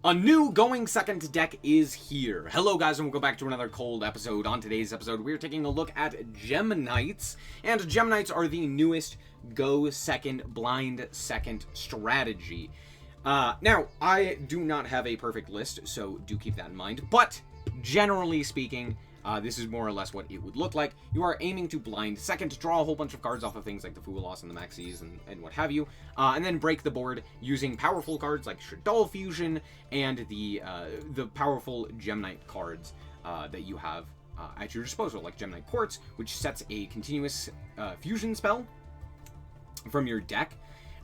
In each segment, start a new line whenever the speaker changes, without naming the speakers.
A new going second deck is here. Hello guys, and welcome back to another cold episode. On today's episode, we're taking a look at Gem Knights, and Gem Knights are the newest go second, blind second strategy. Now, I do not have a perfect list, so do keep that in mind, but generally speaking, this is more or less what it would look like. You are aiming to blind second, draw a whole bunch of cards off of things like the Duelist and the Maxis and what have you, and then break the board using powerful cards like Shaddoll Fusion and the powerful Gem Knight cards that you have at your disposal, like Gem Knight Quartz, which sets a continuous fusion spell from your deck.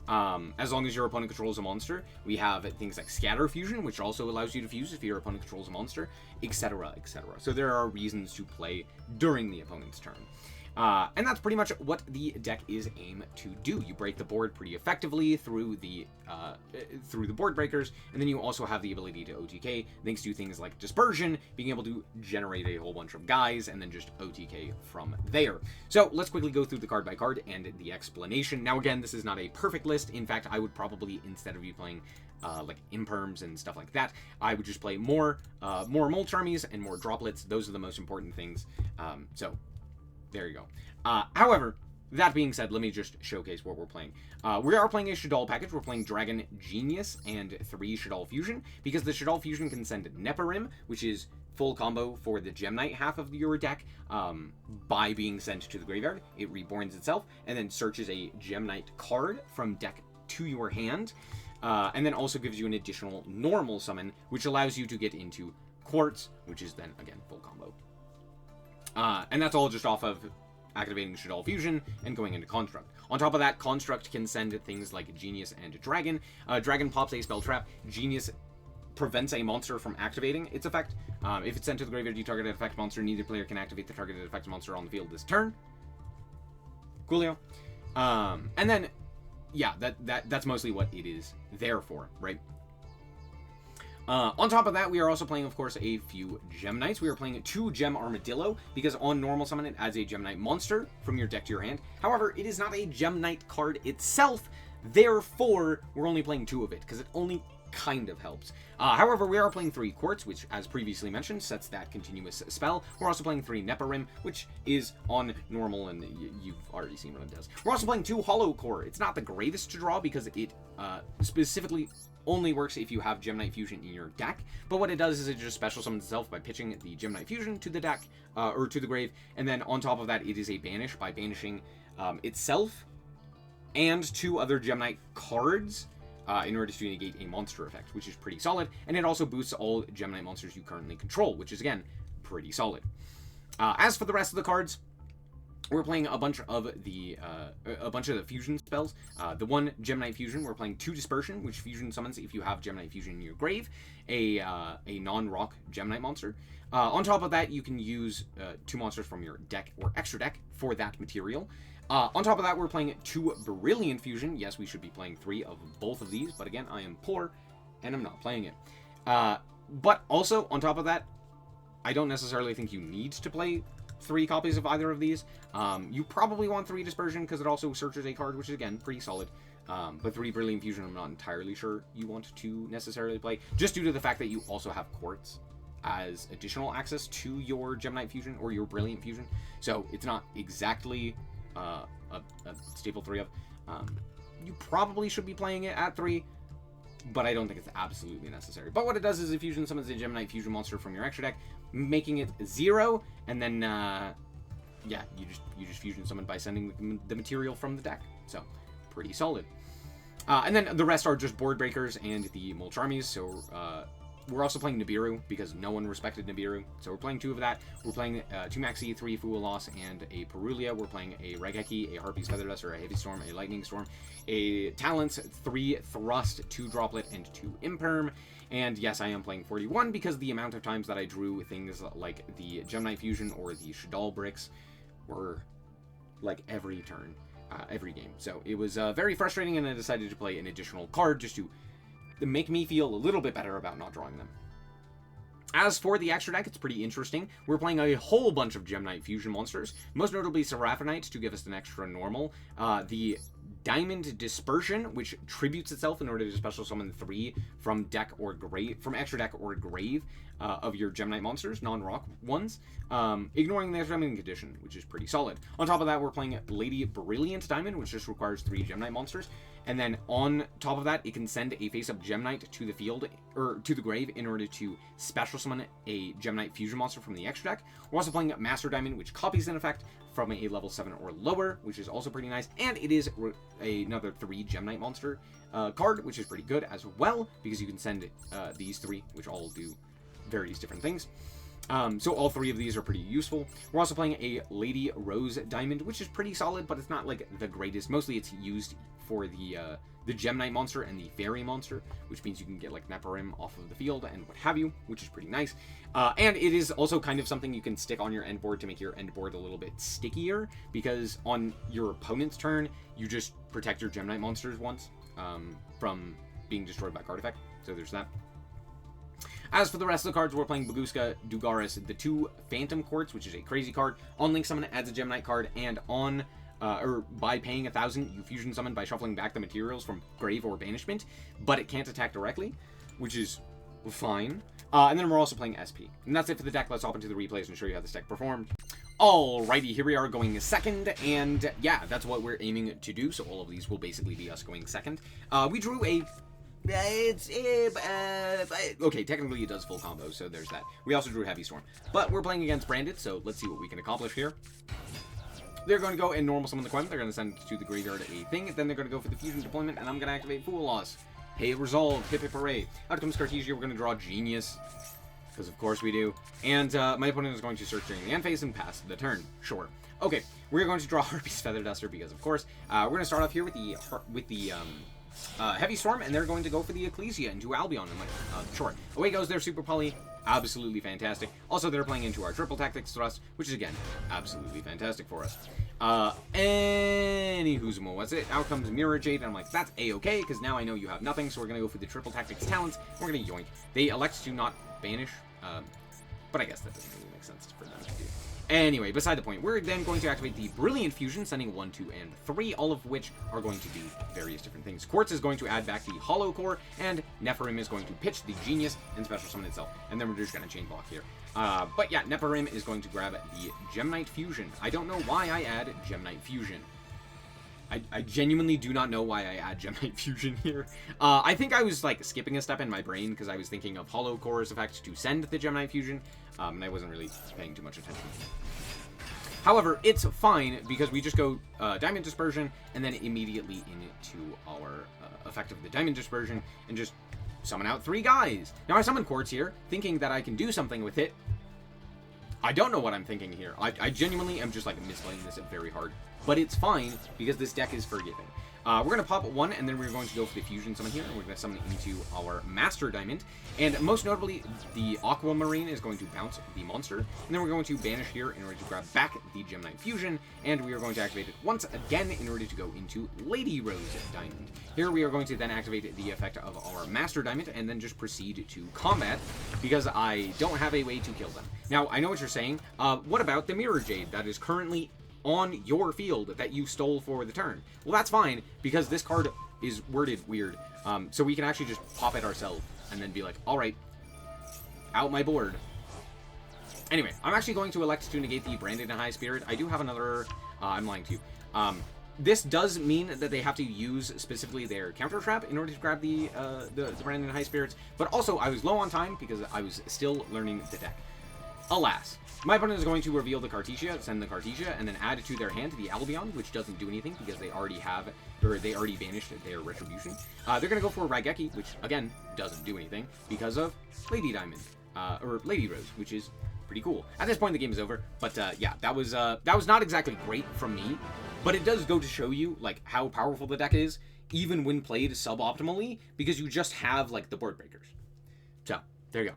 As long as your opponent controls a monster. We have things like Scatter Fusion, which also allows you to fuse if your opponent controls a monster, etc., etc. So there are reasons to play during the opponent's turn. And that's pretty much what the deck is aimed to do. You break the board pretty effectively through the board breakers, and then you also have the ability to OTK, thanks to things like Dispersion, being able to generate a whole bunch of guys, and then just OTK from there. So let's quickly go through the card by card and the explanation. Now again, this is not a perfect list. In fact, I would probably, instead of you playing like imperms and stuff like that, I would just play more Molch armies and more droplets. Those are the most important things. So there you go. However, that being said, let me just showcase what we're playing. We are playing a Shaddoll package. We're playing Dragon Genius and 3 Shaddoll Fusion, because the Shaddoll Fusion can send Neparim, which is full combo for the Gem Knight half of your deck, by being sent to the graveyard. It reborns itself, and then searches a Gem Knight card from deck to your hand, and then also gives you an additional normal summon, which allows you to get into Quartz, which is then, again, full combo. And that's all just off of activating Shaddoll Fusion and going into Construct. On top of that, Construct can send things like Genius and Dragon. Dragon pops a spell trap. Genius prevents a monster from activating its effect. If it's sent to the graveyard, you target an effect monster. Neither player can activate the targeted effect monster on the field this turn. Coolio. And then, yeah, that's mostly what it is there for, right? On top of that, we are also playing, of course, a few Gem Knights. We are playing 2 Gem Armadillo, because on normal summon it adds a Gem Knight monster from your deck to your hand. However, it is not a Gem Knight card itself, therefore, we're only playing 2 of it, because it only kind of helps. However, we are playing 3 Quartz, which, as previously mentioned, sets that continuous spell. We're also playing 3 Neparim, which is on normal, and you've already seen what it does. We're also playing 2 Hollow Core. It's not the greatest to draw, because it specifically only works if you have Gem Knight Fusion in your deck, but what it does is it just special summons itself by pitching the Gem Knight Fusion to the deck, or to the grave, and then on top of that, it is a banish by banishing itself and 2 other Gem Knight cards in order to negate a monster effect, which is pretty solid, and it also boosts all Gem Knight monsters you currently control, which is, again, pretty solid. As for the rest of the cards, we're playing a bunch of the fusion spells. The 1 Gem Knight Fusion, we're playing 2 Dispersion, which fusion summons if you have Gem Knight Fusion in your grave, a non-rock Gem Knight monster. On top of that, you can use 2 monsters from your deck or extra deck for that material. On top of that, we're playing 2 Brilliant Fusion. Yes, we should be playing 3 of both of these, but again, I am poor, and I'm not playing it. But also, on top of that, I don't necessarily think you need to play 3 copies of either of these. You probably want 3 Dispersion, because it also searches a card, which is, again, pretty solid. But 3 Brilliant Fusion, I'm not entirely sure you want to necessarily play, just due to the fact that you also have Quartz as additional access to your Gem Knight Fusion or your Brilliant Fusion. So it's not exactly a staple 3 of. You probably should be playing it at 3, but I don't think it's absolutely necessary. But what it does is it fusion summons a Gem Knight Fusion monster from your extra deck, making it 0, and then yeah, you just fusion summon by sending the material from the deck. So pretty solid. And then the rest are just board breakers and the Molch armies. So we're also playing Nibiru, because no one respected Nibiru. So we're playing 2 of that. We're playing 2 Maxi, 3 Fuelos, and a Perulia. We're playing a Regeki, a Harpy's Feather Duster, a Heavy Storm, a Lightning Storm, a Talents, 3 Thrust, 2 Droplet, and 2 Imperm. And yes, I am playing 41, because the amount of times that I drew things like the Gem Knight Fusion or the Shaddoll bricks were like every turn, every game. So it was very frustrating, and I decided to play an additional card just to make me feel a little bit better about not drawing them. As for the extra deck, it's pretty interesting. We're playing a whole bunch of Gem Knight Fusion monsters, most notably Seraphinite to give us an extra normal. The Diamond Dispersion, which tributes itself in order to special summon 3 from deck or grave, from extra deck or grave of your Gem Knight monsters, non-rock ones, ignoring the summoning condition, which is pretty solid. On top of that, we're playing Lady Brilliant Diamond, which just requires 3 Gem Knight monsters. And then on top of that, it can send a face-up Gem Knight to the field, or to the grave, in order to special summon a Gem Knight fusion monster from the extra deck. We're also playing Master Diamond, which copies an effect from a level 7 or lower, which is also pretty nice. And it is another 3 Gem Knight monster card, which is pretty good as well, because you can send these 3, which all do various different things. So all 3 of these are pretty useful. We're also playing a Lady Rose Diamond, which is pretty solid, but it's not like the greatest. Mostly it's used for the Gem Knight monster and the Fairy monster, which means you can get like Neparim off of the field and what have you, which is pretty nice. And it is also kind of something you can stick on your end board to make your end board a little bit stickier, because on your opponent's turn, you just protect your Gem Knight monsters once from being destroyed by card effect. So there's that. As for the rest of the cards, we're playing Baguska, Dugaris, the 2 Phantom Quartz, which is a crazy card. On Link Summon, it adds a Gem Knight card, and on or by paying 1,000, you fusion summon by shuffling back the materials from grave or banishment, but it can't attack directly, which is fine. And then we're also playing SP. And that's it for the deck. Let's hop into the replays and show you how this deck performed. Alrighty, here we are going second, and yeah, that's what we're aiming to do, so all of these will basically be us going second. We drew a... okay, technically it does full combo, so there's that. We also drew Heavy Storm. But we're playing against Branded, so let's see what we can accomplish here. They're going to go and normal summon the Quem. They're going to send to the graveyard a thing. Then they're going to go for the fusion deployment, and I'm going to activate Fool Loss. Hey, resolve. Hip Hip Hooray. Out comes Cartesia. We're going to draw Genius, because of course we do. And my opponent is going to search during the end phase and pass the turn. Sure. Okay, we're going to draw Harpy's Feather Duster, because of course. We're going to start off here with the Heavy Storm, and they're going to go for the Ecclesia into Albion. And like, sure. Away goes their Super Poly. Absolutely fantastic. Also, they're playing into our Triple Tactics Thrust, which is, again, absolutely fantastic for us. Anywho's more, what's it? Out comes Mirror Jade, and I'm like, that's A-okay, because now I know you have nothing, so we're going to go for the Triple Tactics Talents. We're going to yoink. They elect to not banish, but I guess that doesn't really make sense for them to do. Anyway, beside the point, we're then going to activate the Brilliant Fusion, sending 1, 2, and 3, all of which are going to do various different things. Quartz is going to add back the Hollow Core, and Neparim is going to pitch the Genius and special summon itself. And then we're just going to chain block here. But yeah, Neparim is going to grab the Gem Knight Fusion. I don't know why I add Gem Knight Fusion. I genuinely do not know why I add Gem Knight Fusion here. I think I was like skipping a step in my brain because I was thinking of Hollow Core's effect to send the Gem Knight Fusion, and I wasn't really paying too much attention. However, it's fine because we just go Diamond Dispersion and then immediately into our effect of the Diamond Dispersion and just summon out 3 guys. Now I summon Quartz here, thinking that I can do something with it. I don't know what I'm thinking here. I genuinely am just like misplaying this very hard. But it's fine, because this deck is forgiving. We're going to pop 1, and then we're going to go for the Fusion Summon here, and we're going to summon into our Master Diamond. And most notably, the Aquamarine is going to bounce the monster, and then we're going to banish here in order to grab back the Gem Knight Fusion, and we are going to activate it once again in order to go into Lady Rose Diamond. Here we are going to then activate the effect of our Master Diamond, and then just proceed to combat, because I don't have a way to kill them. Now, I know what you're saying. What about the Mirror Jade that is currently on your field that you stole for the turn? Well, that's fine, because this card is worded weird. So we can actually just pop it ourselves and then be like, alright, out my board. Anyway, I'm actually going to elect to negate the Branded and High Spirit. I do have another... I'm lying to you. This does mean that they have to use specifically their Counter Trap in order to grab the Branded and High Spirits, but also I was low on time because I was still learning the deck. Alas. My opponent is going to reveal the Cartesia, send the Cartesia, and then add to their hand the Albion, which doesn't do anything because they already have, or they already banished their Retribution. They're going to go for Raigeki, which, again, doesn't do anything because of Lady Diamond, or Lady Rose, which is pretty cool. At this point, the game is over, but yeah, that was not exactly great from me, but it does go to show you, like, how powerful the deck is, even when played suboptimally, because you just have, like, the board breakers. So, there you go.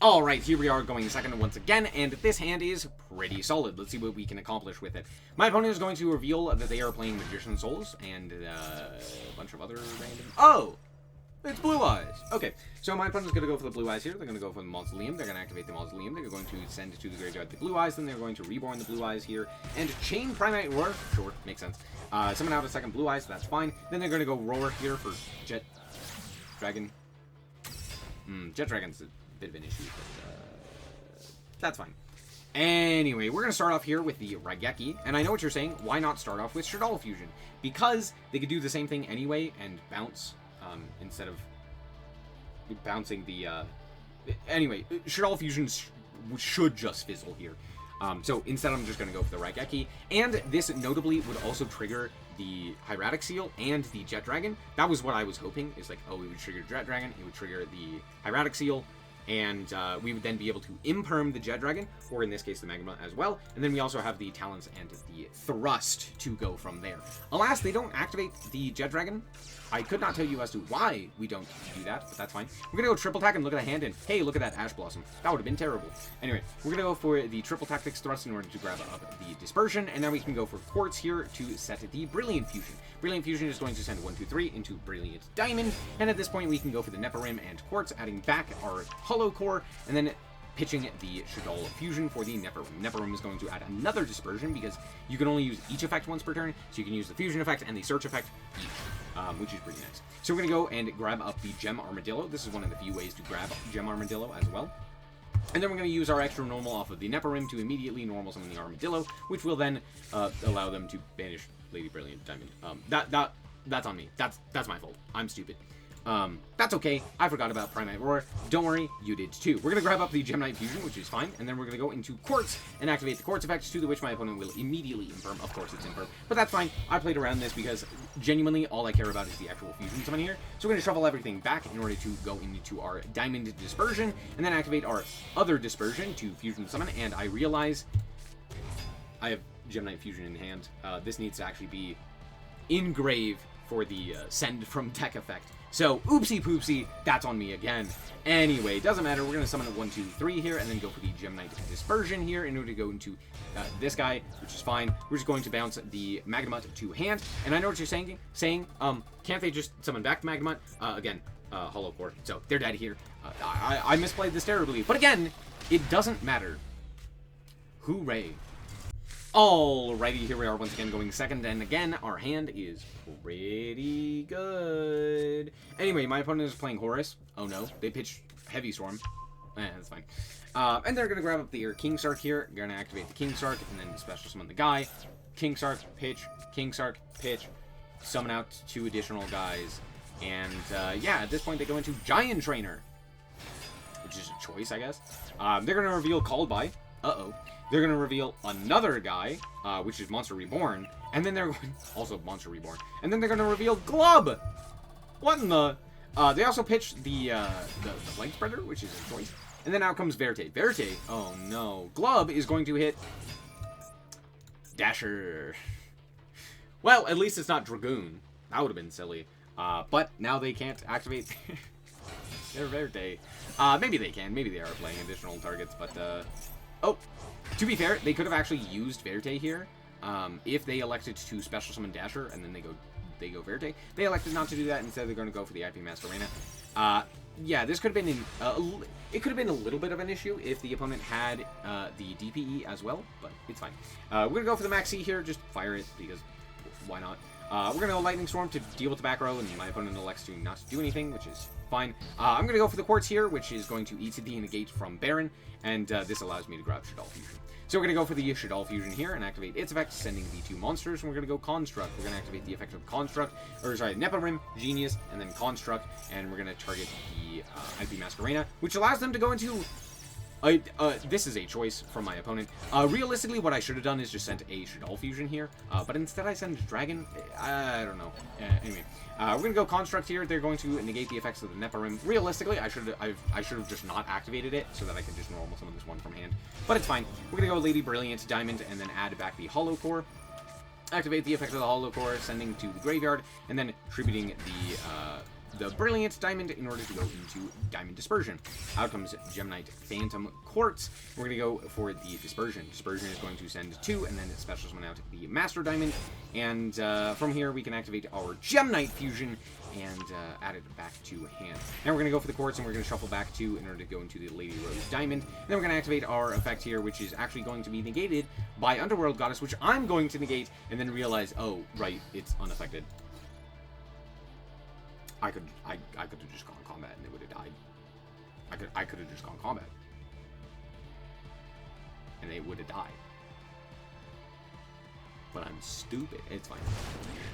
Alright, here we are going second once again, and this hand is pretty solid. Let's see what we can accomplish with it. My opponent is going to reveal that they are playing Magician Souls, and a bunch of other random... Oh! It's Blue Eyes. Okay, so my opponent's going to go for the Blue Eyes here. They're going to go for the Mausoleum. They're going to activate the Mausoleum. They're going to send to the graveyard the Blue Eyes. Then they're going to reborn the Blue Eyes here. And Chain Primate Roar. Sure, makes sense. Summon out a second Blue Eyes, so that's fine. Then they're going to go Roar here for Jet Dragon. Jet Dragon's a bit of an issue, but that's fine. Anyway, we're going to start off here with the Raigeki. And I know what you're saying. Why not start off with Shaddoll Fusion? Because they could do the same thing anyway and bounce instead of bouncing the... Anyway, Shaddoll Fusion should just fizzle here. So instead I'm just going to go for the Raigeki. And this notably would also trigger the Hieratic Seal and the Jet Dragon. That was what I was hoping. Is like, oh, it would trigger Jet Dragon, it would trigger the Hieratic Seal, and we would then be able to imperm the Jet Dragon, or in this case the Magma as well. And then we also have the Talons and the Thrust to go from there. Alas, they don't activate the Jet Dragon. I could not tell you as to why we don't do that, but that's fine. We're going to go triple attack and look at the hand, and hey, look at that Ash Blossom. That would have been terrible. Anyway, we're going to go for the triple tactics thrust in order to grab up the Dispersion, and then we can go for Quartz here to set the Brilliant Fusion. Brilliant Fusion is going to send 1, 2, 3 into Brilliant Diamond, and at this point we can go for the Neparim and Quartz, adding back our Hollow Core, and then pitching the Shaddoll Fusion for the Neparim. Neparim is going to add another Dispersion because you can only use each effect once per turn, so you can use the Fusion effect and the Search effect each, which is pretty nice. So we're going to go and grab up the Gem Armadillo. This is one of the few ways to grab Gem Armadillo as well. And then we're going to use our extra normal off of the Neparim to immediately normal summon the Armadillo, which will then allow them to banish Lady Brilliant Diamond. That's on me. That's my fault. I'm stupid. That's okay. I forgot about Primate Roar. Don't worry, you did too. We're going to grab up the Gemnite Fusion, which is fine, and then we're going to go into Quartz and activate the Quartz effect, to which my opponent will immediately imperm. Of course it's imperm, but that's fine. I played around this because genuinely all I care about is the actual fusion summon here. So we're going to shuffle everything back in order to go into our Diamond Dispersion, and then activate our other Dispersion to fusion summon, and I realize I have Gemnite Fusion in hand. This needs to actually be in grave for the send from deck effect. So, oopsie poopsie, that's on me again. Anyway, doesn't matter. We're going to summon a 1, 2, 3 here, and then go for the Gemnite Dispersion here in order to go into this guy, which is fine. We're just going to bounce the Magnemut to hand. And I know what you're saying, can't they just summon back Magnemut? Again, Hollow Core. So, they're dead here. I misplayed this terribly. But again, it doesn't matter. Hooray. Alrighty, here we are once again going second, and again, our hand is pretty good. Anyway, my opponent is playing Horus. Oh no, they pitched Heavy Storm. That's fine. And they're going to grab up the King Sark here. Going to activate the King Sark, and then special summon the guy. King Sark, pitch. King Sark, pitch. Summon out 2 additional guys. And yeah, at this point they go into Giant Trainer, which is a choice, I guess. They're going to reveal Called By. Uh-oh. They're going to reveal another guy, which is Monster Reborn, and then they're also Monster Reborn, and then they're going to reveal Glub. What in the? They also pitched the Flank Spreader, which is a choice, and then out comes Verte. Verte, oh no, Glub is going to hit Dasher. Well, at least it's not Dragoon. That would have been silly. But now they can't activate their Verte. Maybe they can. Maybe they are playing additional targets, but oh. To be fair, they could have actually used Verte here, if they elected to special summon Dasher, and then they go Verte. They elected not to do that. Instead, they're going to go for the IP Masquerena. Yeah, this could have been it could have been a little bit of an issue if the opponent had the DPE as well, but it's fine. We're going to go for the Maxi here, just fire it, because why not? We're going to go Lightning Storm to deal with the back row, and my opponent elects to not do anything, which is fine. I'm going to go for the Quartz here, which is going to eat the negate from Baron, and this allows me to grab Shaddoll Fusion. So we're going to go for the Shaddoll Fusion here and activate its effect, sending the 2 monsters, and we're going to go Construct. We're going to activate the effect of Construct, or sorry, Neparim, Genius, and then Construct, and we're going to target the IP Masquerena, which allows them to go into... this is a choice from my opponent. Realistically, what I should have done is just sent a Shaddoll Fusion here, but instead I sent Dragon. I don't know. Anyway, we're gonna go Construct here. They're going to negate the effects of the Neparim. Realistically, I should have just not activated it so that I could just normal summon this one from hand. But it's fine. We're gonna go Lady Brilliant Diamond and then add back the Hollow Core. Activate the effect of the Hollow Core, sending to the graveyard, and then attributing the Brilliant Diamond in order to go into Diamond Dispersion. Out comes Gemnite Phantom Quartz. We're going to go for the Dispersion. Dispersion is going to send 2, and then special summon out the Master Diamond. And from here, we can activate our Gemnite Fusion and add it back to hand. Now we're going to go for the quartz, and we're going to shuffle back 2 in order to go into the Lady Rose Diamond. And then we're going to activate our effect here, which is actually going to be negated by Underworld Goddess, which I'm going to negate, and then realize, oh, right, it's unaffected. I could have just gone combat, and it would have died. I could have just gone combat, and it would have died. But I'm stupid. It's fine.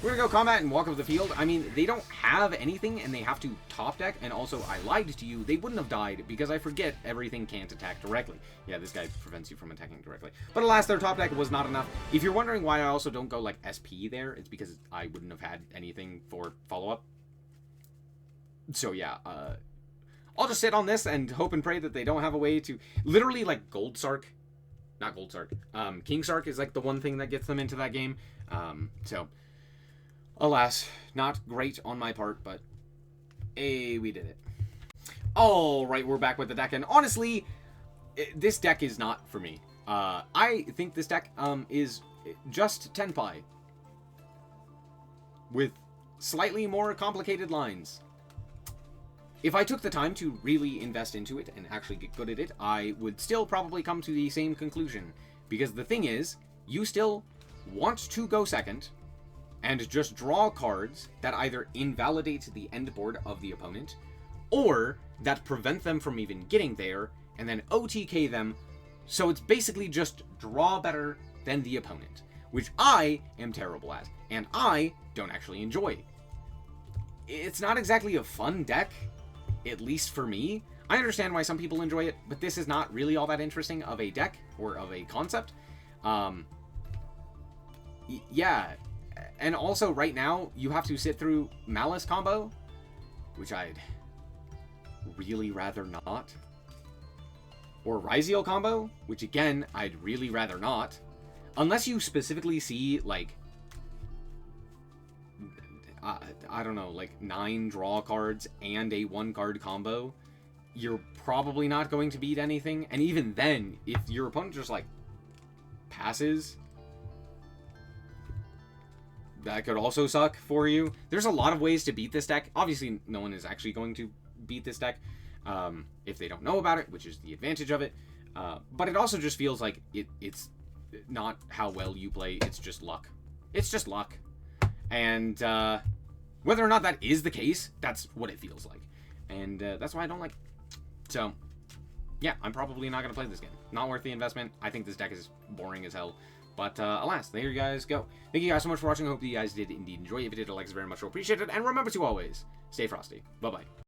We're gonna go combat and walk up the field. I mean, they don't have anything, and they have to top deck. And also, I lied to you. They wouldn't have died because I forget everything can't attack directly. Yeah, this guy prevents you from attacking directly. But alas, their top deck was not enough. If you're wondering why I also don't go like SP there, it's because I wouldn't have had anything for follow-up. So yeah, I'll just sit on this and hope and pray that they don't have a way to literally like Gold Sark. Not Gold Sark. King Sark is like the one thing that gets them into that game. So, alas, not great on my part, but hey, we did it. Alright, we're back with the deck, and honestly, this deck is not for me. I think this deck is just Tenpai with slightly more complicated lines. If I took the time to really invest into it and actually get good at it, I would still probably come to the same conclusion. Because the thing is, you still want to go second and just draw cards that either invalidate the end board of the opponent or that prevent them from even getting there and then OTK them. So it's basically just draw better than the opponent, which I am terrible at and I don't actually enjoy. It's not exactly a fun deck. At least for me. I understand why some people enjoy it, but this is not really all that interesting of a deck or of a concept. Yeah, and also right now you have to sit through Malice combo, which I'd really rather not. Or Ryziel combo, which again, I'd really rather not. Unless you specifically see, like, I don't know, like 9 draw cards and a 1-card combo, you're probably not going to beat anything. And even then, if your opponent just, like, passes, that could also suck for you. There's a lot of ways to beat this deck. Obviously, no one is actually going to beat this deck if they don't know about it, which is the advantage of it. But it also just feels like it's not how well you play, it's just luck. It's just luck. And whether or not that is the case, that's what it feels like. And that's why I don't like it. So, yeah, I'm probably not going to play this game. Not worth the investment. I think this deck is boring as hell. But alas, there you guys go. Thank you guys so much for watching. I hope you guys did indeed enjoy. If you did, a like is very much appreciated. And remember to always stay frosty. Bye-bye.